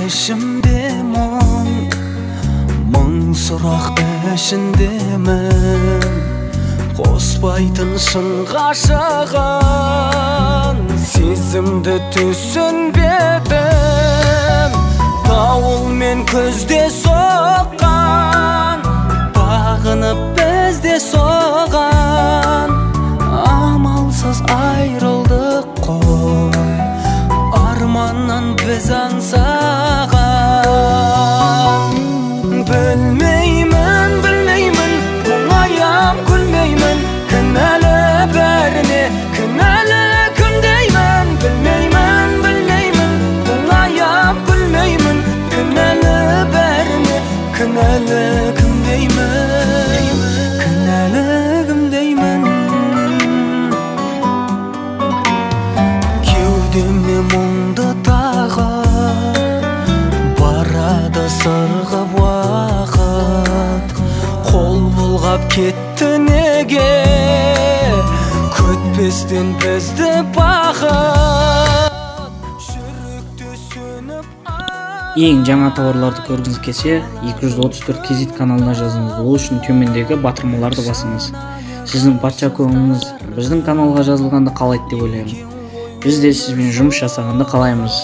eşimde мың сұрақ ішіндемін қоспайтын шын ғашығын сезімді түсінбедім дауыл мен көзде соққан бағынып бізде соған амалсыз айрылдық қой арманнан біз аңсаған білмеймін мұңаяп күлмеймін кінәлі бәріне кінәлі кімдеймін білмеймін мұңаяп күлмеймін кінәлі бәріне кінәлі кімдеймін кеудеме мұңды тағы барады сырғып уақыт қол бұлғап кетті неге күтпестен бізді бақыт жүректе сөніп ең жаңа тауарларды көргіңіз келсе 234 кизит каналына жазыңыз. Ол үшін төмендегі батырмаларды басыңыз. Сіздің патша көңіліңіз біздің каналға жазылғанды қалайды деп ойлаймын. Біз де сізбен жұмыс жасағанды қалаймыз.